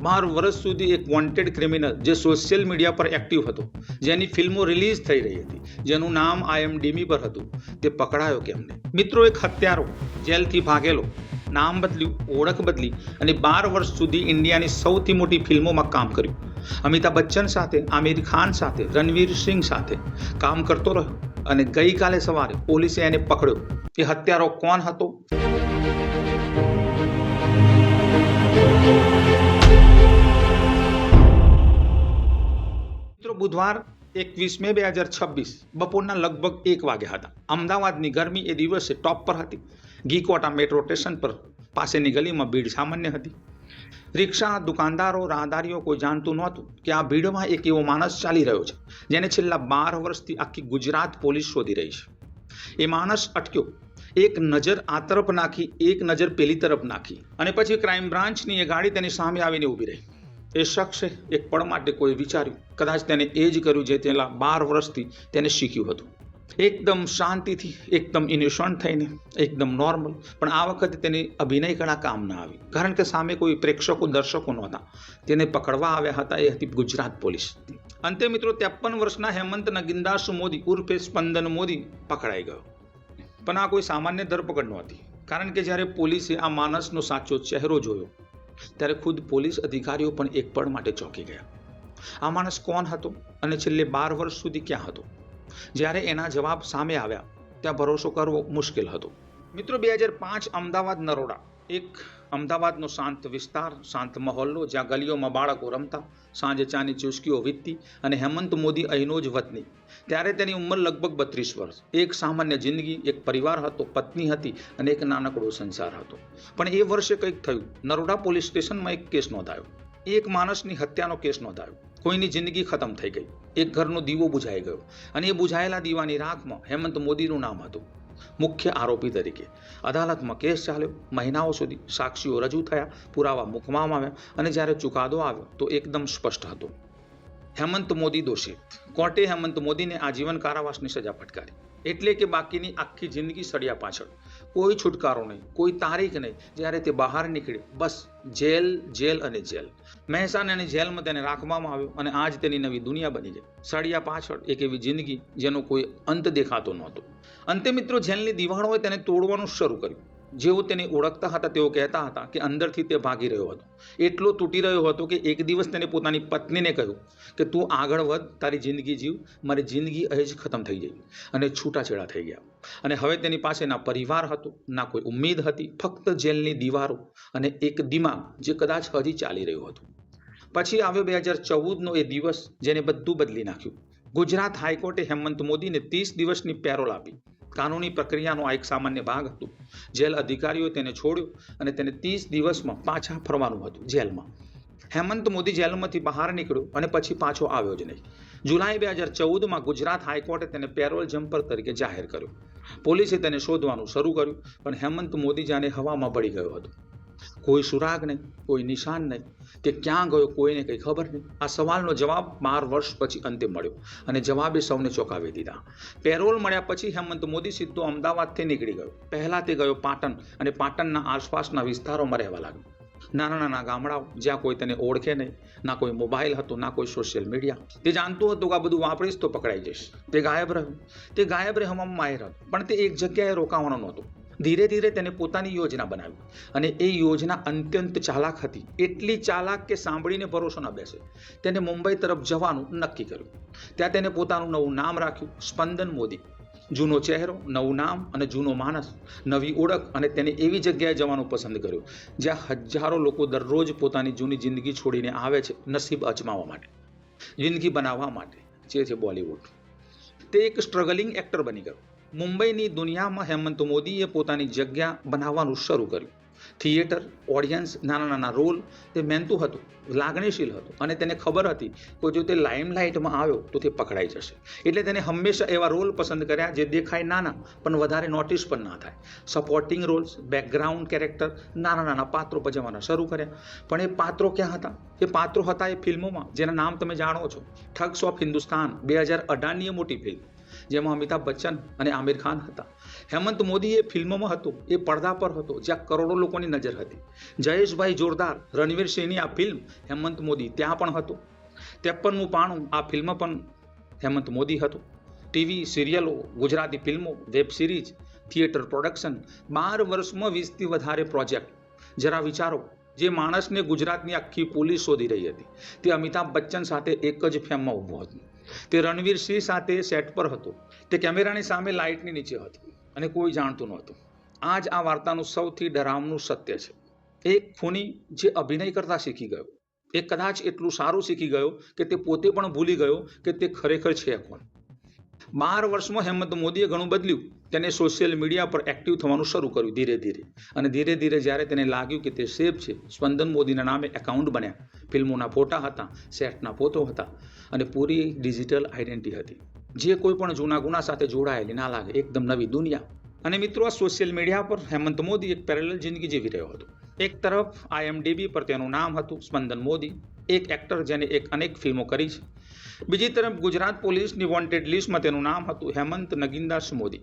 12 વર્ષ સુધી એક વોન્ટેડ ક્રિમિનલ જે સોશિયલ મીડિયા પર એક્ટિવ હતો, જેની ફિલ્મો રિલીઝ થઈ રહી હતી, જેનું નામ IMDb પર હતું, તે પકડાયો કેમ નહીં? મિત્રો, એક હત્યારો જેલથી ભાગેલો, નામ બદલ્યું, ઓળખ બદલી અને 12 વર્ષ સુધી ઇન્ડિયાની સૌથી મોટી ફિલ્મોમાં કામ કર્યું. અમિતાભ બચ્ચન સાથે, આમિર ખાન સાથે, રણવીર સિંહ સાથે કામ કરતો રહ્યો અને ગઈકાલે સવારે પોલીસે એને પકડ્યો. એ હત્યારો કોણ હતો? બુધવાર 21 મે 2026 બપોરના લગભગ 1 વાગ્યા હતા. અમદાવાદની ગરમી એ દિવસે ટોપ પર હતી. ઘીકોટા મેટ્રો સ્ટેશન પર પાસેની ગલીમાં ભીડ સામાન્ય હતી. રિક્ષા, દુકાનદારો, રાહદારીઓ કોઈ જાણતું નહોતું કે આ ભીડમાં એક એવો માણસ ચાલી રહ્યો છે જેને છેલ્લા 12 વર્ષથી આખી ગુજરાત પોલીસ શોધી રહી છે. એ માણસ અટક્યો, એક નજર આ તરફ નાખી, એક નજર પેલી તરફ નાખી અને પછી ક્રાઇમ બ્રાન્ચની એ ગાડી તેની સામે આવીને ઊભી રહી. એ શખ્સે એક પળ માટે કોઈ વિચાર્યું, કદાચ તેને એ જ કર્યું જે છેલ્લા 12 વર્ષથી તેને શીખ્યું હતું. એકદમ શાંતિથી, એકદમ ઇનોસન્ટ થઈને, એકદમ નોર્મલ. પણ આ વખતે તેની અભિનય કળા કામ ના આવી, કારણ કે સામે કોઈ પ્રેક્ષકો, દર્શકો નહોતા. તેને પકડવા આવ્યા હતા એ હતી ગુજરાત પોલીસ. અંતે મિત્રો 53 વર્ષના હેમંત નગીનદાસ મોદી ઉર્ફે સ્પંદન મોદી પકડાઈ ગયો. પણ આ કોઈ સામાન્ય ધરપકડ નહોતી, કારણ કે જ્યારે પોલીસે આ માણસનો સાચો ચહેરો જોયો ત્યારે ખુદ પોલીસ અધિકારીઓ પણ એક પળ માટે ચોંકી ગયા. આ માણસ કોણ હતો અને છેલ્લે 12 વર્ષ સુધી ક્યાં હતો? જ્યારે એના જવાબ સામે આવ્યા ત્યાં ભરોસો કરવો મુશ્કેલ હતો. મિત્રો, 2005 અમદાવાદ નરોડા, એક અમદાવાદનો શાંત વિસ્તાર, શાંત મહોલ્લો, જ્યાં ગલીઓમાં બાળકો રમતા, સાંજે ચાની ચુસ્કીઓ વીતતી અને હેમંત મોદી અહીંનો જ વતની. ત્યારે તેની ઉંમર લગભગ 32 વર્ષ. એક સામાન્ય જિંદગી, એક પરિવાર હતો, પત્ની હતી અને એક નાનકડો સંસાર હતો. પણ એ વર્ષે કંઈક થયું. નરોડા પોલીસ સ્ટેશનમાં એક કેસ નોંધાયો. એક માણસની હત્યાનો કેસ નોંધાયો. કોઈની જિંદગી ખતમ થઈ ગઈ. એક ઘરનો દીવો બુઝાઈ ગયો અને એ બુઝાયેલા દીવાની રાખમાં હેમંત મોદીનું નામ હતું મુખ્ય આરોપી તરીકે. અદાલતમાં કેસ ચાલ્યો મહિનાઓ સુધી. સાક્ષીઓ રજૂ થયા, પુરાવા મૂકવામાં આવ્યા અને જ્યારે ચુકાદો આવ્યો તો એકદમ સ્પષ્ટ હતો: હેમંત મોદી દોષિત. કોર્ટે હેમંત મોદીને આજીવન કારાવાસની સજા ફટકારી. એટલે કે બાકીની આખી જિંદગી સળિયા પાછળ. કોઈ છુટકારો નહીં, કોઈ તારીખ નહીં. જ્યારે તે બહાર નીકળ્યો, બસ જેલ, જેલ અને જેલ. મહેસાણાની જેલમાં તેને રાખવામાં આવ્યો અને આજ તેની નવી દુનિયા બની ગઈ. સળિયા પાછળ એક એવી જિંદગી જેનો કોઈ અંત દેખાતો નહોતો. અંતે મિત્રો, જેલની દિવાળોએ તેને તોડવાનું શરૂ કર્યું. જેઓ તેને ઓળખતા હતા તેઓ કહેતા હતા કે અંદરથી તે ભાગી રહ્યો હતો. એટલો તૂટી રહ્યો હતો કે એક દિવસ તેને પોતાની પત્નીને કહ્યું કે તું આગળ વધ, તારી જિંદગી જીવ, મારી જિંદગી અહીં જ ખતમ થઈ ગઈ. અને છૂટાછેડા થઈ ગયા. અને હવે તેની પાસે ના પરિવાર હતો, ના કોઈ ઉમ્મીદ હતી, ફક્ત જેલની દીવારો અને એક દિમાગ જે કદાચ હજી ચાલી રહ્યું હતું. પછી આવ્યો 2014નો એ દિવસ જેને બધું બદલી નાખ્યું. ગુજરાત હાઈકોર્ટે હેમંત મોદીને 30 દિવસની પેરોલ આપી. કાનૂની પ્રક્રિયાનો આ એક સામાન્ય ભાગ હતો. જેલ અધિકારીઓ તેને છોડ્યો અને તેને 30 દિવસમાં પાછા ફરવાનું હતું જેલમાં. હેમંત મોદી જેલમાંથી બહાર નીકળ્યો અને પછી પાછો આવ્યો જ નહીં. જુલાઈ 2014માં ગુજરાત હાઈકોર્ટે તેને પેરોલ જમ્પર તરીકે જાહેર કર્યો. પોલીસે તેને શોધવાનું શરૂ કર્યું, પણ હેમંત મોદી જાણે હવામાં પડી ગયો હતો. કોઈ સુરાગ નહીં, કોઈ નિશાન નહીં. તે ક્યાં ગયો કોઈને કંઈ ખબર નહીં. આ સવાલનો જવાબ 12 વર્ષ પછી અંતે મળ્યો અને જવાબે સૌને ચોંકાવી દીધા. પેરોલ મળ્યા પછી હેમંત મોદી સીધો અમદાવાદથી નીકળી ગયો. પહેલા તે ગયો પાટણ અને પાટણના આસપાસના વિસ્તારોમાં રહેવા લાગ્યો. નાના નાના ગામડાઓ, જ્યાં કોઈ તેને ઓળખે નહીં. ના કોઈ મોબાઈલ હતો, ના કોઈ સોશિયલ મીડિયા. તે જાણતું હતું કે આ બધું વાપરીશ તો પકડાઈ જઈશ. તે ગાયબ રહ્યો. તે ગાયબ રહેવામાં માહિર હતો, પણ તે એક જગ્યાએ રોકાવાનો નહોતો. ધીરે ધીરે તેને પોતાની યોજના બનાવી અને એ યોજના અત્યંત ચાલાક હતી. એટલી ચાલાક કે સાંભળીને ભરોસો ન બેસે. તેને મુંબઈ તરફ જવાનું નક્કી કર્યું. ત્યાં તેને પોતાનું નવું નામ રાખ્યું: સ્પંદન મોદી. જૂનો ચહેરો, નવું નામ અને જૂનો માણસ, નવી ઓળખ. અને તેને એવી જગ્યાએ જવાનું પસંદ કર્યું જ્યાં હજારો લોકો દરરોજ પોતાની જૂની જિંદગી છોડીને આવે છે નસીબ અજમાવવા માટે, જિંદગી બનાવવા માટે, જે છે બોલિવૂડ. તે એક સ્ટ્રગલિંગ એક્ટર બની ગયો. મુંબઈની દુનિયામાં હેમંત મોદીએ પોતાની જગ્યા બનાવવાનું શરૂ કર્યું. થિયેટર, ઓડિયન્સ, નાના નાના રોલ. તે મહેનતુ હતું, લાગણીશીલ હતું અને તેને ખબર હતી કે જો તે લાઇમલાઇટમાં આવ્યો તો તે પકડાઈ જશે. એટલે તેને હંમેશા એવા રોલ પસંદ કર્યા જે દેખાય નાના પણ વધારે નોટિસ પણ ના થાય. સપોર્ટિંગ રોલ્સ, બેકગ્રાઉન્ડ કેરેક્ટર, નાના નાના પાત્રો ભજવવાના શરૂ કર્યા. પણ એ પાત્રો ક્યાં હતા? એ પાત્રો હતા એ ફિલ્મોમાં જેના નામ તમે જાણો છો. ઠગ્સ ઓફ હિન્દુસ્તાન 2018ની એ મોટી ફિલ્મ. જેમાં અમિતાભ બચ્ચન અને આમિર ખાન હતા. હેમંત મોદી એ ફિલ્મમાં હતો, એ પડદા પર હતો, જ્યાં કરોડો લોકોની નજર હતી. જયેશભાઈ જોરદાર, રણવીર સિંહની આ ફિલ્મ હેમંત મોદી ત્યાં પણ હતો. 53મું પાણું આ ફિલ્મ પણ હેમંત મોદી હતો. ટીવી સિરિયલો, ગુજરાતી ફિલ્મો, વેબ સિરીઝ, થિયેટર પ્રોડક્શન, 12 વર્ષમાં 20થી વધારે પ્રોજેક્ટ. જરા વિચારો, જે માણસને ગુજરાતની આખી પોલીસ શોધી રહી હતી, તે અમિતાભ બચ્ચન સાથે એક જ ફ્રેમમાં ઊભો હતો. તે રણવીર સિંહ સાથે સેટ પર હતો. તે કેમેરાની સામે લાઇટની નીચે હતો અને કોઈ જાણતું નહોતું. આ જ આ વાર્તાનું સૌથી ડરાવનું સત્ય છે. એક ખૂની જે અભિનય કરતા શીખી ગયો, એ કદાચ એટલું સારું શીખી ગયો કે તે પોતે પણ ભૂલી ગયો કે તે ખરેખર છે કોણ. 12 વર્ષમાં હેમંત મોદીએ ઘણું બદલ્યું. તેને સોશિયલ મીડિયા પર એક્ટિવ થવાનું શરૂ કર્યું ધીરે ધીરે. અને ધીરે ધીરે જ્યારે તેને લાગ્યું કે તે સેફ છે, સ્પંદન મોદીના નામે એકાઉન્ટ બન્યા. ફિલ્મોના ફોટા હતા, સેટના ફોટો હતા અને પૂરી ડિજિટલ આઈડેન્ટિટી હતી. જે કોઈ પણ જૂના ગુના સાથે જોડાયેલી ના લાગે, એકદમ નવી દુનિયા. અને મિત્રો, આ સોશિયલ મીડિયા પર હેમંત મોદી એક પેરેલલ જિંદગી જીવી રહ્યો હતો. એક તરફ IMDb પર તેનું નામ હતું સ્પંદન મોદી, એક એક્ટર જેને અનેક ફિલ્મો કરી છે. બીજી તરફ ગુજરાત પોલીસની વોન્ટેડ લિસ્ટમાં તેનું નામ હતું હેમંત નગીનદાસ મોદી,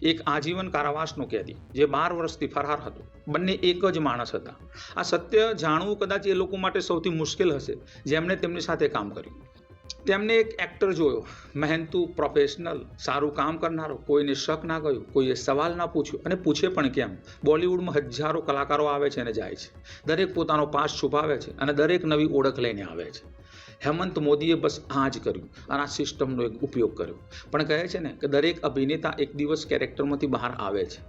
એક આજીવન કારાવાસનો કેદી જે 12 વર્ષથી ફરાર હતો. બંને એક જ માણસ હતા. આ સત્ય જાણવું કદાચ એ લોકો માટે સૌથી મુશ્કેલ હશે જેમણે તેમની સાથે કામ કર્યું. તેમને એક એક્ટર જોયો, મહેનતુ, પ્રોફેશનલ, સારું કામ કરનારો, કોઈને શક ના ગયો, કોઈએ સવાલ ના પૂછ્યો અને પૂછે પણ કેમ. બોલિવૂડમાં હજારો કલાકારો આવે છે અને જાય છે. દરેક પોતાનો પાસ છુપાવે છે અને દરેક નવી ઓળખ લઈને આવે છે. હેમંત મોદીએ બસ આ જ કર્યું અને આ સિસ્ટમનો એક ઉપયોગ કર્યો. પણ કહે છે ને કે દરેક અભિનેતા એક દિવસ કેરેક્ટરમાંથી બહાર આવે છે.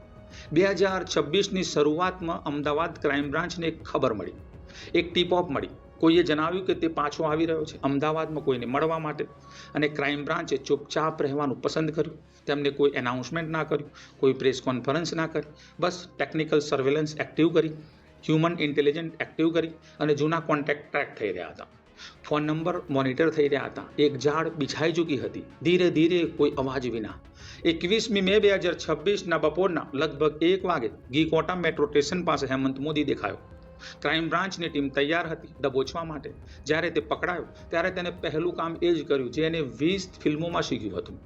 2026ની શરૂઆતમાં અમદાવાદ ક્રાઇમ બ્રાન્ચને એક ખબર મળી, એક ટીપ ઓફ મળી. કોઈએ જણાવ્યું કે તે પાછો આવી રહ્યો છે અમદાવાદમાં કોઈને મળવા માટે. અને ક્રાઇમ બ્રાન્ચે ચૂપચાપ રહેવાનું પસંદ કર્યું. તેમને કોઈ એનાઉન્સમેન્ટ ના કર્યું, કોઈ પ્રેસ કોન્ફરન્સ ના કરી. બસ ટેકનિકલ સર્વેલન્સ એક્ટિવ કરી, હ્યુમન ઇન્ટેલિજન્સ એક્ટિવ કરી અને જૂના કોન્ટેક્ટ ટ્રેક થઈ રહ્યા હતા. ફોન નંબર મોનિટર થઈ રહ્યા હતા. એક ઝાડ બિછાઈ ચૂકી હતી ધીરે ધીરે, કોઈ અવાજ વિના. 21મી મે 2026ના બપોરના લગભગ 1 વાગે ગીકોટા મેટ્રો સ્ટેશન પાસે હેમંત મોદી દેખાયો. ક્રાઇમ બ્રાન્ચની ટીમ તૈયાર હતી દબોચવા માટે. જ્યારે તે પકડાયો ત્યારે તેને પહેલું કામ એ જ કર્યું જે એને 20 ફિલ્મોમાં શીખ્યું હતું.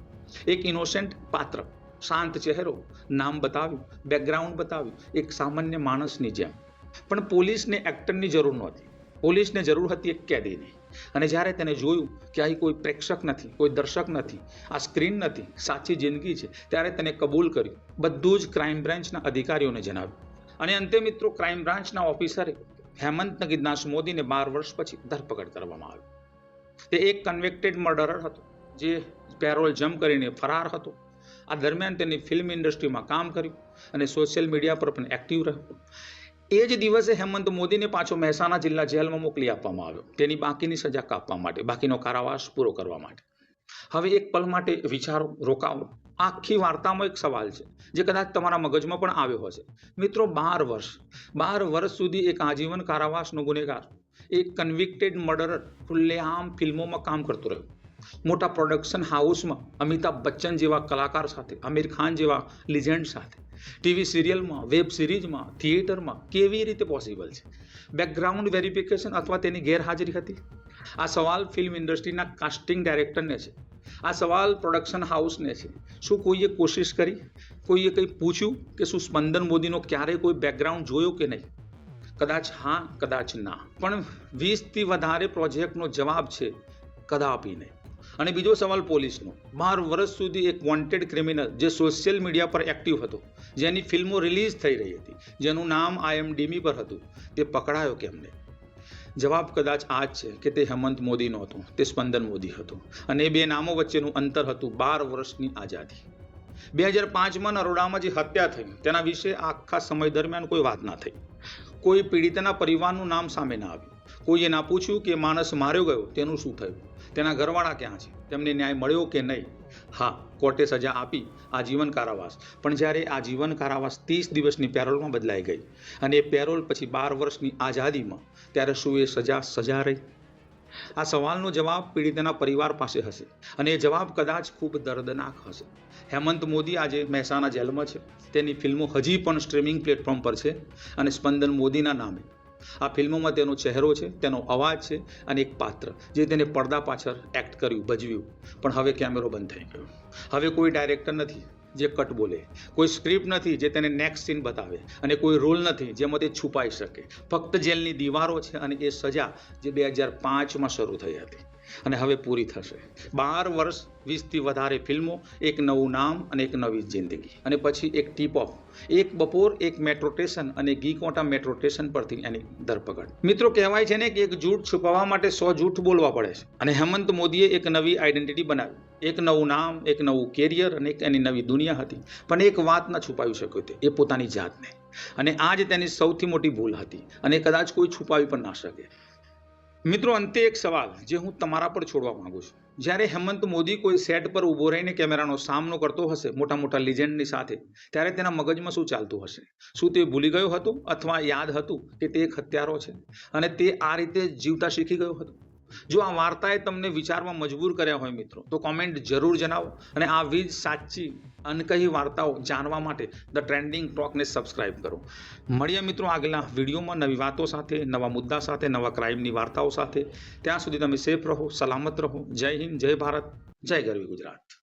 એક ઇનોસેન્ટ પાત્ર, શાંત ચહેરો, નામ બતાવ્યું, બેકગ્રાઉન્ડ બતાવ્યું, એક સામાન્ય માણસની જેમ. પણ પોલીસને એક્ટરની જરૂર નહોતી. પોલીસને જરૂર હતી એક કેદીની. અને જ્યારે તેને જોયું કે અહીં કોઈ પ્રેક્ષક નથી, કોઈ દર્શક નથી, આ સ્ક્રીન નથી, સાચી જિંદગી છે, ત્યારે તેને કબૂલ કર્યું. બધું જ ક્રાઇમ બ્રાન્ચના અધિકારીઓને જણાવ્યું. અને અંતે મિત્રો, ક્રાઇમ બ્રાન્ચના ઓફિસરે હેમંત નગીનદાસ મોદીને 12 વર્ષ પછી ધરપકડ કરવામાં આવ્યો. તે એક કન્વિક્ટેડ મર્ડરર હતો જે પેરોલ જમ્પ કરીને ફરાર હતો. આ દરમિયાન તેની ફિલ્મ ઇન્ડસ્ટ્રીમાં કામ કર્યું અને સોશિયલ મીડિયા પર પણ એક્ટિવ રહ્યો. એ જ દિવસે હેમંત મોદીને પાછો મહેસાણા જિલ્લા જેલમાં મોકલી આપવામાં આવ્યો, તેની બાકીની સજા કાપવા માટે, બાકીનો કારાવાસ પૂરો કરવા માટે. હવે એક પલ માટે વિચારો, રોકાવો. આખી વાર્તામાં એક સવાલ છે જે કદાચ તમારા મગજમાં પણ આવ્યો હશે. મિત્રો, 12 વર્ષ સુધી એક આજીવન કારાવાસનો ગુનેગાર, એક કન્વિક્ટેડ મર્ડરર ખુલ્લેઆમ ફિલ્મોમાં કામ કરતો રહ્યો. મોટા પ્રોડક્શન હાઉસમાં અમિતાભ બચ્ચન જેવા કલાકાર સાથે, આમિર ખાન જેવા લિજેન્ડ સાથે, ટીવી સિરિયલમાં, વેબ સિરીઝમાં, થિયેટરમાં. કેવી રીતે પોસિબલ છે? બેકગ્રાઉન્ડ વેરિફિકેશન અથવા તેની ગેરહાજરી હતી? આ સવાલ ફિલ્મ ઇન્ડસ્ટ્રીના કાસ્ટિંગ ડાયરેક્ટરને છે. આ સવાલ પ્રોડક્શન હાઉસને છે. શું કોઈએ કોશિશ કરી? કોઈએ કંઈ પૂછ્યું કે શું સ્પંદન મોદીનો ક્યારેય કોઈ બેકગ્રાઉન્ડ જોયો કે નહીં? કદાચ હા, કદાચ ના. પણ 20થી વધારે પ્રોજેક્ટનો જવાબ છે કદાપી નહીં. અને બીજો સવાલ પોલીસનો. 12 વર્ષ સુધી એક વોન્ટેડ ક્રિમિનલ જે સોશિયલ મીડિયા પર એક્ટિવ હતો, જેની ફિલ્મો રિલીઝ થઈ રહી હતી, જેનું નામ IMDb પર હતું, તે પકડાયો કેમ નહીં? જવાબ કદાચ આ જ છે કે તે હેમંત મોદી નહોતો, તે સ્પંદન મોદી હતો. અને એ બે નામો વચ્ચેનું અંતર હતું 12 વર્ષની આઝાદી. 2005માં નરોડામાં જે હત્યા થઈ તેના વિશે આખા સમય દરમિયાન કોઈ વાત ના થઈ. કોઈ પીડિતના પરિવારનું નામ સામે ના આવ્યું. કોઈએ ના પૂછ્યું કે માણસ માર્યો ગયો તેનું શું થયું, તેના ઘરવાળા ક્યાં છે, તેમને ન્યાય મળ્યો કે નહીં. હા, કોર્ટે સજા આપી, આજીવન કારાવાસ. પણ જ્યારે આજીવન કારાવાસ 30 દિવસની પેરોલમાં બદલાઈ ગઈ અને એ પેરોલ પછી 12 વર્ષની આઝાદીમાં, ત્યારે શું એ સજા રહી? આ સવાલનો જવાબ પીડિતના પરિવાર પાસે હશે અને એ જવાબ કદાચ ખૂબ દર્દનાક હશે. હેમંત મોદી આજે મહેસાણા જેલમાં છે. તેની ફિલ્મો હજી પણ સ્ટ્રીમિંગ પ્લેટફોર્મ પર છે અને સ્પંદન મોદીના નામે આ ફિલ્મોમાં તેનો ચહેરો છે, તેનો અવાજ છે અને એક પાત્ર જે તેને પડદા પાછળ એક્ટ કર્યું, ભજવ્યું. પણ હવે કેમેરો બંધ થઈ ગયો. હવે કોઈ ડાયરેક્ટર નથી જે કટ બોલે, કોઈ સ્ક્રિપ્ટ નથી જે તેને નેક્સ્ટ સીન બતાવે અને કોઈ રોલ નથી જેમાં તે છુપાઈ શકે. ફક્ત જેલની દીવારો છે અને એ સજા જે 2005માં શરૂ થઈ હતી અને હવે પૂરી થશે. 12 વર્ષ, 20થી વધારે ફિલ્મો, એક નવું નામ અને એક નવી જિંદગી. અને પછી એક ટીપ ઓફ, એક બપોર, એક મેટ્રો સ્ટેશન અને ઘી કોટા મેટ્રો સ્ટેશન પરથી એની ધરપકડ. મિત્રો, કહેવાય છે ને કે એક જૂઠ છુપાવવા માટે 100 જૂઠ બોલવા પડે છે. અને હેમંત મોદીએ એક નવી આઈડેન્ટિટી બનાવી, એક નવું નામ, એક નવું કેરિયર અને એક એની નવી દુનિયા હતી. પણ એક વાત ન છુપાવી શક્યો તે, એ પોતાની જાતને. અને આ જ તેની સૌથી મોટી ભૂલ હતી અને કદાચ કોઈ છુપાવી પણ ના શકે. મિત્રો, અંતે એક સવાલ જે હું તમારા પર છોડવા માંગુ છું. જ્યારે હેમંત મોદી કોઈ સેટ પર ઊભો રહીને કેમેરાનો સામનો કરતો હશે મોટા મોટા લિજેન્ડની સાથે, ત્યારે તેના મગજમાં શું ચાલતું હશે? શું તે ભૂલી ગયો હતો અથવા યાદ હતું કે તે એક હત્યારો છે અને તે આ રીતે જીવતા શીખી ગયો હતો? જો આ વાર્તાએ તમને વિચારવા મજબૂર કર્યા હોય મિત્રો, તો કોમેન્ટ જરૂર જણાવો. અને આવી જ સાચી અનકહી વાર્તાઓ જાણવા માટે ધ ટ્રેન્ડિંગ ટોકને સબસ્ક્રાઇબ કરો. મળીએ મિત્રો આગલા વિડીયોમાં નવી વાતો સાથે, નવા મુદ્દા સાથે, નવા ક્રાઇમની વાર્તાઓ સાથે. ત્યાં સુધી તમે સેફ રહો, સલામત રહો. જય હિન્દ, જય ભારત, જય ગરવી ગુજરાત.